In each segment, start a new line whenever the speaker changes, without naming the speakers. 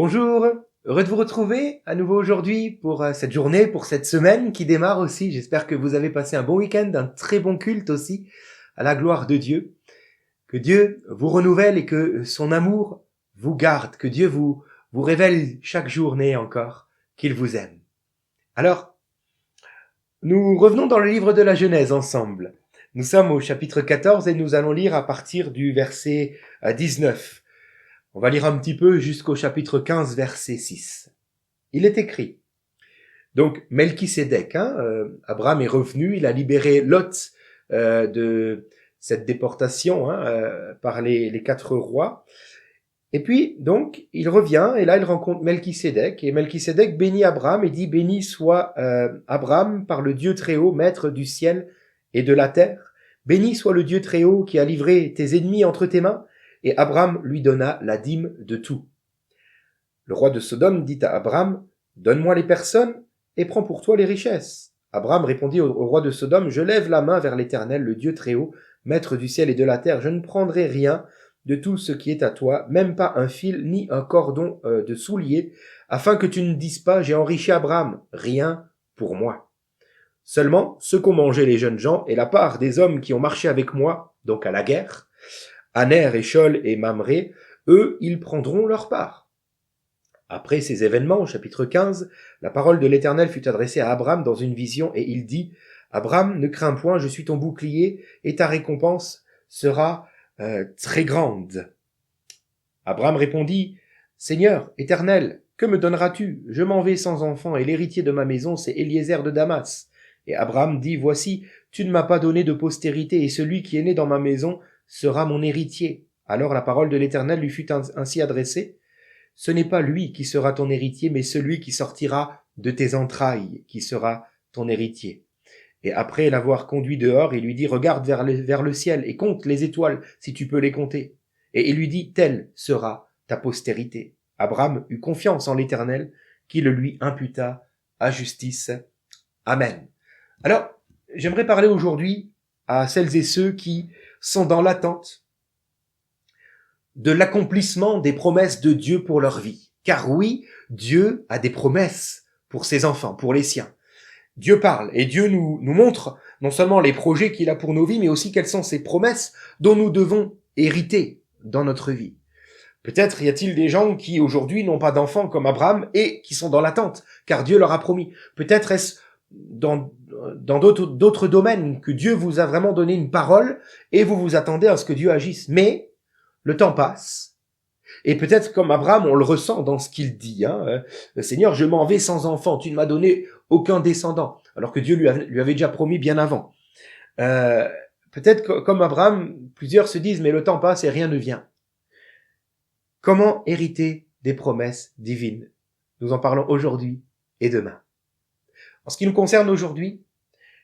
Bonjour, heureux de vous retrouver à nouveau aujourd'hui pour cette journée, pour cette semaine qui démarre aussi. J'espère que vous avez passé un bon week-end, un très bon culte aussi à la gloire de Dieu. Que Dieu vous renouvelle et que son amour vous garde, que Dieu vous révèle chaque journée encore qu'il vous aime. Alors, nous revenons dans le livre de la Genèse ensemble. Nous sommes au chapitre 14 et nous allons lire à partir du verset 19. On va lire un petit peu jusqu'au chapitre 15, verset 6. Il est écrit, donc Melchisédek, Abraham est revenu, il a libéré Lot de cette déportation par les 4 rois. Et puis, donc, il revient, et là, il rencontre Melchisédek, et Melchisédek bénit Abraham et dit, béni soit Abraham par le Dieu Très-Haut, maître du ciel et de la terre. Béni soit le Dieu Très-Haut qui a livré tes ennemis entre tes mains. Et Abraham lui donna la dîme de tout. Le roi de Sodome dit à Abraham, donne-moi les personnes et prends pour toi les richesses. Abraham répondit au roi de Sodome, je lève la main vers l'Éternel, le Dieu Très-Haut, maître du ciel et de la terre, je ne prendrai rien de tout ce qui est à toi, même pas un fil ni un cordon de soulier, afin que tu ne dises pas, j'ai enrichi Abraham, rien pour moi. Seulement, ce qu'ont mangé les jeunes gens et la part des hommes qui ont marché avec moi, donc à la guerre, Aner, Échol et Mamré, eux, ils prendront leur part. Après ces événements, au chapitre 15, la parole de l'Éternel fut adressée à Abraham dans une vision, et il dit, « Abraham, ne crains point, je suis ton bouclier, et ta récompense sera très grande. » Abraham répondit, « Seigneur, Éternel, que me donneras-tu? Je m'en vais sans enfant, et l'héritier de ma maison, c'est Eliezer de Damas. » Et Abraham dit, « Voici, tu ne m'as pas donné de postérité, et celui qui est né dans ma maison sera mon héritier. » Alors la parole de l'Éternel lui fut ainsi adressée. « Ce n'est pas lui qui sera ton héritier, mais celui qui sortira de tes entrailles qui sera ton héritier. » Et après l'avoir conduit dehors, il lui dit, « Regarde vers le ciel et compte les étoiles, si tu peux les compter. » Et il lui dit, « Telle sera ta postérité. » Abraham eut confiance en l'Éternel, qui le lui imputa à justice. Amen. Alors, j'aimerais parler aujourd'hui à celles et ceux qui sont dans l'attente de l'accomplissement des promesses de Dieu pour leur vie. Car oui, Dieu a des promesses pour ses enfants, pour les siens. Dieu parle et Dieu nous montre non seulement les projets qu'il a pour nos vies, mais aussi quelles sont ses promesses dont nous devons hériter dans notre vie. Peut-être y a-t-il des gens qui aujourd'hui n'ont pas d'enfants comme Abraham et qui sont dans l'attente, car Dieu leur a promis. Peut-être est-ce dans d'autres domaines que Dieu vous a vraiment donné une parole et vous vous attendez à ce que Dieu agisse. Mais le temps passe. Et peut-être comme Abraham, on le ressent dans ce qu'il dit. Seigneur, je m'en vais sans enfant, tu ne m'as donné aucun descendant. Alors que Dieu lui avait déjà promis bien avant. Peut-être que, comme Abraham, plusieurs se disent, mais le temps passe et rien ne vient. Comment hériter des promesses divines? Nous en parlons aujourd'hui et demain. En ce qui nous concerne aujourd'hui,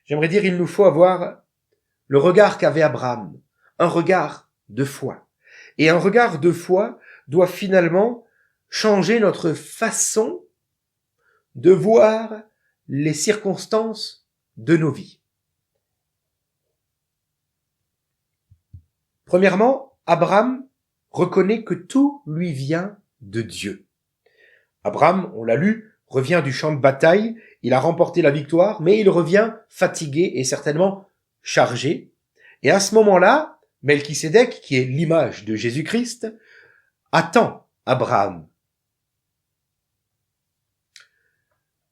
j'aimerais dire il nous faut avoir le regard qu'avait Abraham, un regard de foi. Et un regard de foi doit finalement changer notre façon de voir les circonstances de nos vies. Premièrement, Abraham reconnaît que tout lui vient de Dieu. Abraham, on l'a lu, revient du champ de bataille, il a remporté la victoire, mais il revient fatigué et certainement chargé. Et à ce moment-là, Melchisédek, qui est l'image de Jésus-Christ, attend Abraham.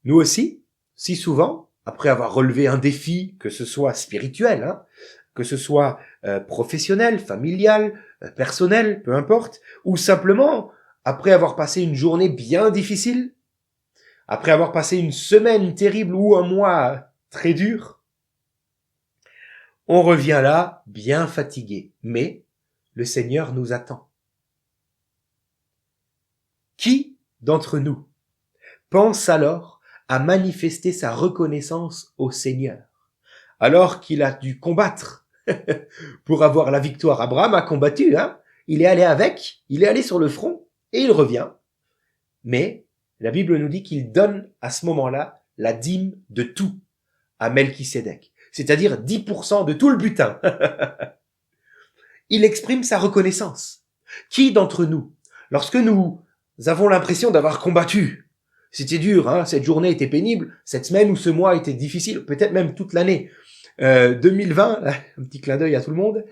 Nous aussi, si souvent, après avoir relevé un défi, que ce soit spirituel, que ce soit professionnel, familial, personnel, peu importe, ou simplement après avoir passé une journée bien difficile, après avoir passé une semaine terrible ou un mois très dur, on revient là bien fatigué, mais le Seigneur nous attend. Qui d'entre nous pense alors à manifester sa reconnaissance au Seigneur, alors qu'il a dû combattre pour avoir la victoire? Abraham a combattu, il est allé sur le front, et il revient. Mais la Bible nous dit qu'il donne à ce moment-là la dîme de tout à Melchisédek, c'est-à-dire 10% de tout le butin. Il exprime sa reconnaissance. Qui d'entre nous, lorsque nous avons l'impression d'avoir combattu. C'était dur, hein, cette journée était pénible, cette semaine ou ce mois était difficile, peut-être même toute l'année. 2020, là, un petit clin d'œil à tout le monde.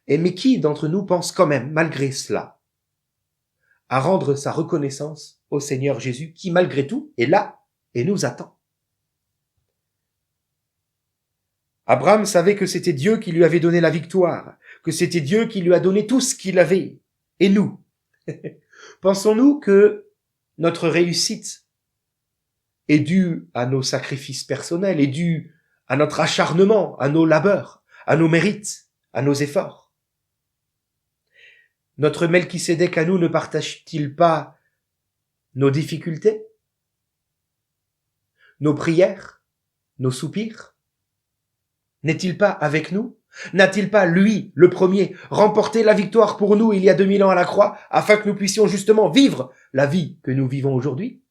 Mais qui d'entre nous pense quand même, malgré cela, à rendre sa reconnaissance au Seigneur Jésus, qui malgré tout est là et nous attend? Abraham savait que c'était Dieu qui lui avait donné la victoire, que c'était Dieu qui lui a donné tout ce qu'il avait. Et nous? Pensons-nous que notre réussite est due à nos sacrifices personnels, est due à notre acharnement, à nos labeurs, à nos mérites, à nos efforts? Notre Melchisédek à nous ne partage-t-il pas nos difficultés, nos prières, nos soupirs? N'est-il pas avec nous? N'a-t-il pas, lui, le premier, remporté la victoire pour nous il y a 2000 ans à la croix, afin que nous puissions justement vivre la vie que nous vivons aujourd'hui?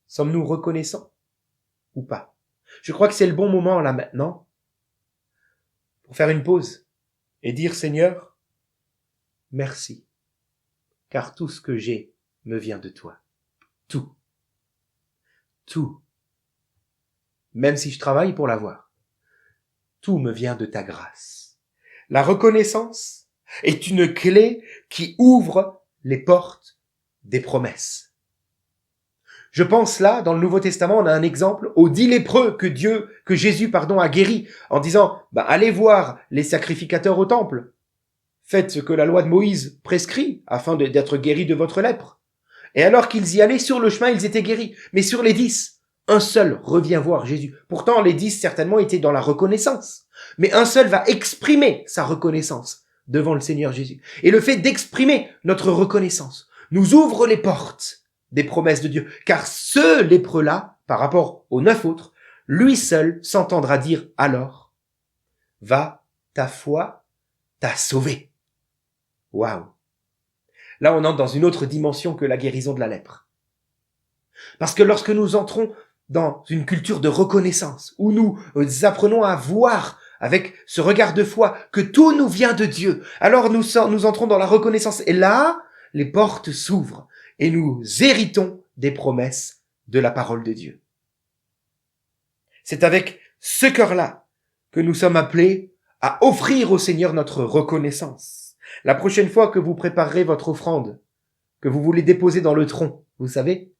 Sommes-nous reconnaissants ou pas? Je crois que c'est le bon moment là maintenant pour faire une pause et dire: Seigneur, merci, car tout ce que j'ai me vient de toi. Tout. Tout. Même si je travaille pour l'avoir. Tout me vient de ta grâce. La reconnaissance est une clé qui ouvre les portes des promesses. Je pense là, dans le Nouveau Testament, on a un exemple aux 10 lépreux que Jésus a guéri, en disant, allez voir les sacrificateurs au temple. Faites ce que la loi de Moïse prescrit, afin d'être guéris de votre lèpre. Et alors qu'ils y allaient, sur le chemin, ils étaient guéris. Mais sur les 10, un seul revient voir Jésus. Pourtant, les 10, certainement, étaient dans la reconnaissance. Mais un seul va exprimer sa reconnaissance devant le Seigneur Jésus. Et le fait d'exprimer notre reconnaissance nous ouvre les portes des promesses de Dieu. Car ce lépreux-là, par rapport aux 9 autres, lui seul s'entendra dire alors, va, ta foi t'a sauvé. Waouh! Là, on entre dans une autre dimension que la guérison de la lèpre. Parce que lorsque nous entrons dans une culture de reconnaissance, où nous apprenons à voir avec ce regard de foi que tout nous vient de Dieu, alors nous entrons dans la reconnaissance. Et là, les portes s'ouvrent et nous héritons des promesses de la parole de Dieu. C'est avec ce cœur-là que nous sommes appelés à offrir au Seigneur notre reconnaissance. La prochaine fois que vous préparerez votre offrande, que vous voulez déposer dans le tronc, vous savez,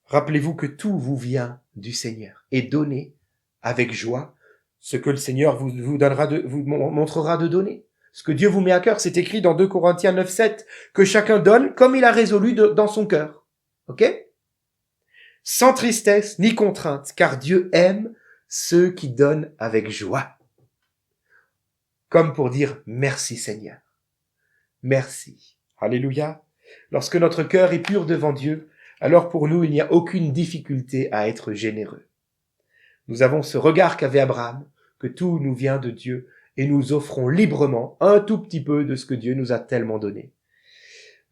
rappelez-vous que tout vous vient du Seigneur et donnez avec joie ce que le Seigneur vous montrera de donner. Ce que Dieu vous met à cœur, c'est écrit dans 2 Corinthiens 9:7, que chacun donne comme il a résolu dans son cœur. Ok? Sans tristesse ni contrainte, car Dieu aime ceux qui donnent avec joie. Comme pour dire merci Seigneur. Merci. Alléluia. Lorsque notre cœur est pur devant Dieu, alors pour nous, il n'y a aucune difficulté à être généreux. Nous avons ce regard qu'avait Abraham, que tout nous vient de Dieu, et nous offrons librement un tout petit peu de ce que Dieu nous a tellement donné.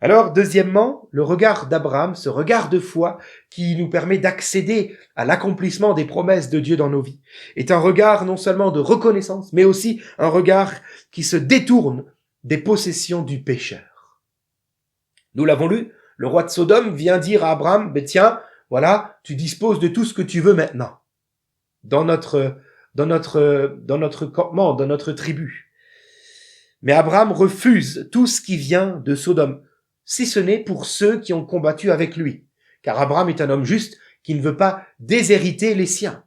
Alors, deuxièmement, le regard d'Abraham, ce regard de foi qui nous permet d'accéder à l'accomplissement des promesses de Dieu dans nos vies, est un regard non seulement de reconnaissance, mais aussi un regard qui se détourne des possessions du pécheur. Nous l'avons lu, le roi de Sodome vient dire à Abraham, tiens, voilà, tu disposes de tout ce que tu veux maintenant, dans notre campement, dans notre tribu. Mais Abraham refuse tout ce qui vient de Sodome, si ce n'est pour ceux qui ont combattu avec lui. Car Abraham est un homme juste qui ne veut pas déshériter les siens.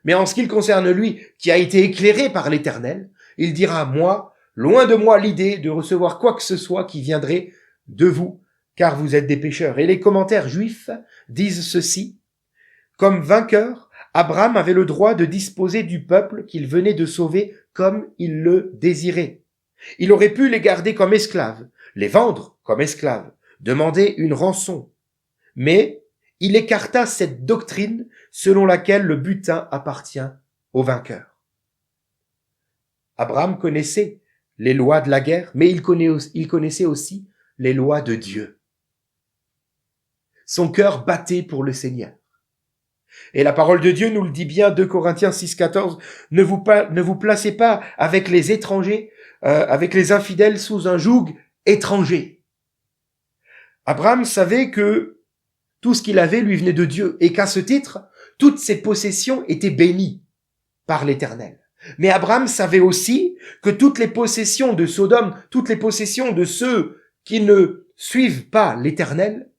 Mais en ce qui le concerne lui, qui a été éclairé par l'Éternel, il dira, moi, loin de moi l'idée de recevoir quoi que ce soit qui viendrait de vous, car vous êtes des pécheurs. Et les commentaires juifs disent ceci, comme vainqueur, Abraham avait le droit de disposer du peuple qu'il venait de sauver comme il le désirait. Il aurait pu les garder comme esclaves, les vendre comme esclaves, demander une rançon. Mais il écarta cette doctrine selon laquelle le butin appartient au vainqueur. Abraham connaissait les lois de la guerre, mais il connaissait aussi les lois de Dieu. Son cœur battait pour le Seigneur. Et la parole de Dieu nous le dit bien, 2 Corinthiens 6,14, ne vous placez pas avec les étrangers, avec les infidèles sous un joug étranger. Abraham savait que tout ce qu'il avait lui venait de Dieu et qu'à ce titre, toutes ses possessions étaient bénies par l'Éternel. Mais Abraham savait aussi que toutes les possessions de Sodome, toutes les possessions de ceux qui ne suivent pas l'Éternel,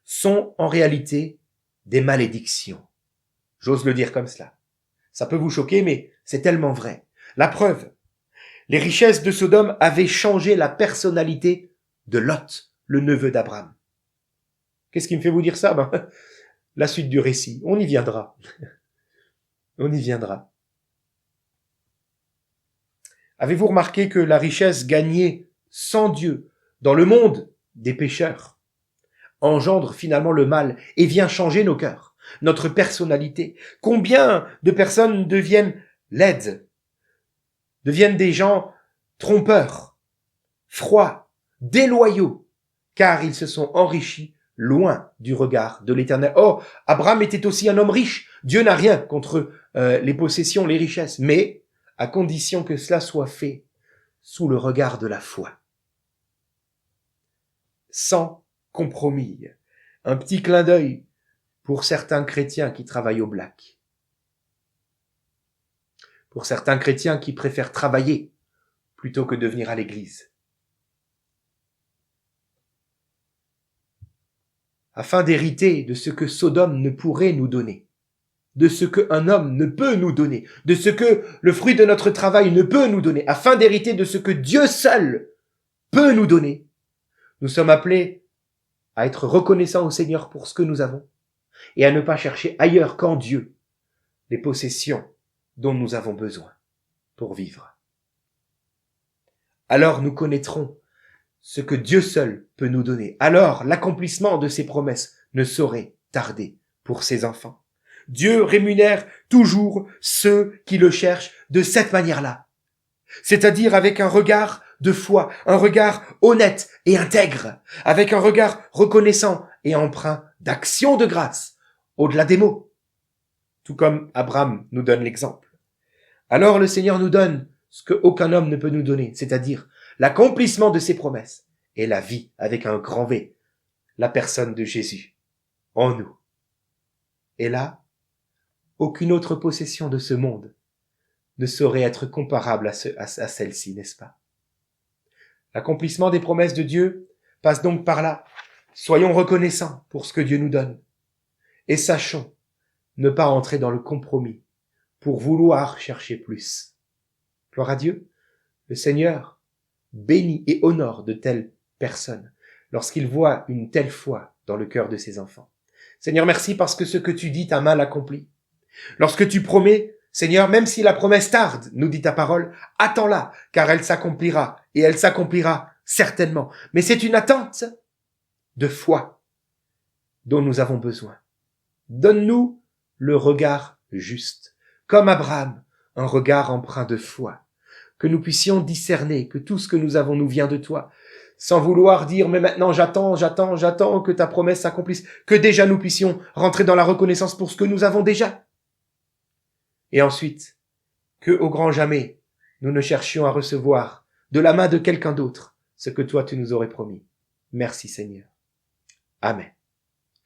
sont en réalité des malédictions. J'ose le dire comme cela. Ça peut vous choquer, mais c'est tellement vrai. La preuve, les richesses de Sodome avaient changé la personnalité de Lot, le neveu d'Abraham. Qu'est-ce qui me fait vous dire ça? La suite du récit. On y viendra. On y viendra. Avez-vous remarqué que la richesse gagnée sans Dieu dans le monde des pécheurs engendre finalement le mal et vient changer nos cœurs, notre personnalité? Combien de personnes deviennent laides, deviennent des gens trompeurs, froids, déloyaux, car ils se sont enrichis loin du regard de l'Éternel. Oh, Abraham était aussi un homme riche. Dieu n'a rien contre les possessions, les richesses, mais à condition que cela soit fait sous le regard de la foi. Sans compromis. Un petit clin d'œil pour certains chrétiens qui travaillent au black. Pour certains chrétiens qui préfèrent travailler plutôt que de venir à l'église. Afin d'hériter de ce que Sodome ne pourrait nous donner, de ce qu'un homme ne peut nous donner, de ce que le fruit de notre travail ne peut nous donner, afin d'hériter de ce que Dieu seul peut nous donner. Nous sommes appelés à être reconnaissants au Seigneur pour ce que nous avons et à ne pas chercher ailleurs qu'en Dieu les possessions dont nous avons besoin pour vivre. Alors nous connaîtrons ce que Dieu seul peut nous donner. Alors l'accomplissement de ses promesses ne saurait tarder pour ses enfants. Dieu rémunère toujours ceux qui le cherchent de cette manière-là, c'est-à-dire avec un regard de foi, un regard honnête et intègre, avec un regard reconnaissant et empreint d'action de grâce, au-delà des mots, tout comme Abraham nous donne l'exemple. Alors le Seigneur nous donne ce qu'aucun homme ne peut nous donner, c'est-à-dire l'accomplissement de ses promesses et la vie avec un grand V, la personne de Jésus en nous. Et là, aucune autre possession de ce monde ne saurait être comparable à celle-ci, n'est-ce pas? L'accomplissement des promesses de Dieu passe donc par là. Soyons reconnaissants pour ce que Dieu nous donne et sachons ne pas entrer dans le compromis pour vouloir chercher plus. Gloire à Dieu, le Seigneur bénit et honore de telles personnes lorsqu'il voit une telle foi dans le cœur de ses enfants. Seigneur, merci parce que ce que tu dis t'a mal accompli. Lorsque tu promets, Seigneur, même si la promesse tarde, nous dit ta parole, attends-la, car elle s'accomplira, et elle s'accomplira certainement. Mais c'est une attente de foi dont nous avons besoin. Donne-nous le regard juste, comme Abraham, un regard empreint de foi, que nous puissions discerner que tout ce que nous avons nous vient de toi, sans vouloir dire, mais maintenant j'attends que ta promesse s'accomplisse, que déjà nous puissions rentrer dans la reconnaissance pour ce que nous avons déjà. Et ensuite, que au grand jamais, nous ne cherchions à recevoir de la main de quelqu'un d'autre ce que toi tu nous aurais promis. Merci Seigneur. Amen.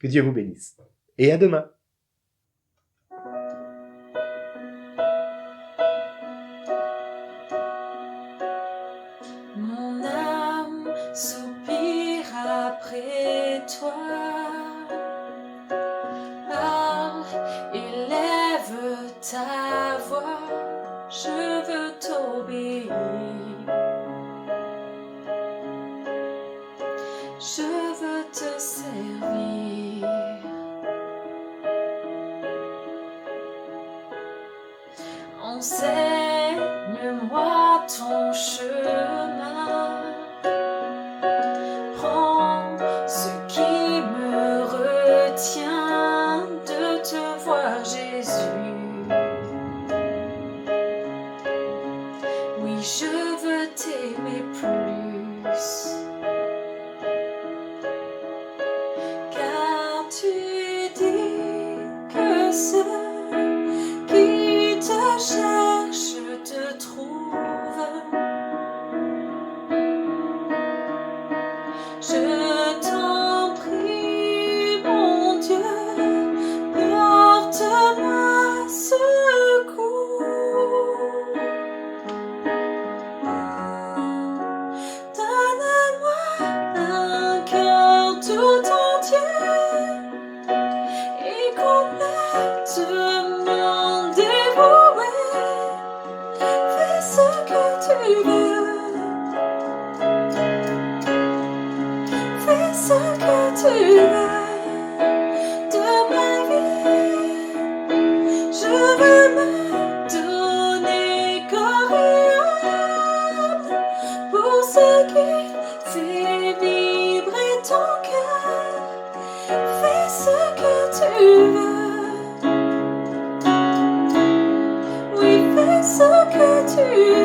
Que Dieu vous bénisse. Et à demain.
Mon âme soupire après toi. Parle, élève ta voix, je veux t'obéir. Je veux te servir. Enseigne-moi ton chemin. Prends ce qui me retient de te voir, Jésus. Oui, je veux t'aimer plus. Car tu dis que ceux qui te cherchent te trouvent. veux. Fais ce que tu veux de ma vie. Je veux me donner corps et âme pour ce qui fait vibrer ton cœur. Fais ce que tu veux. Oui, fais ce que tu veux.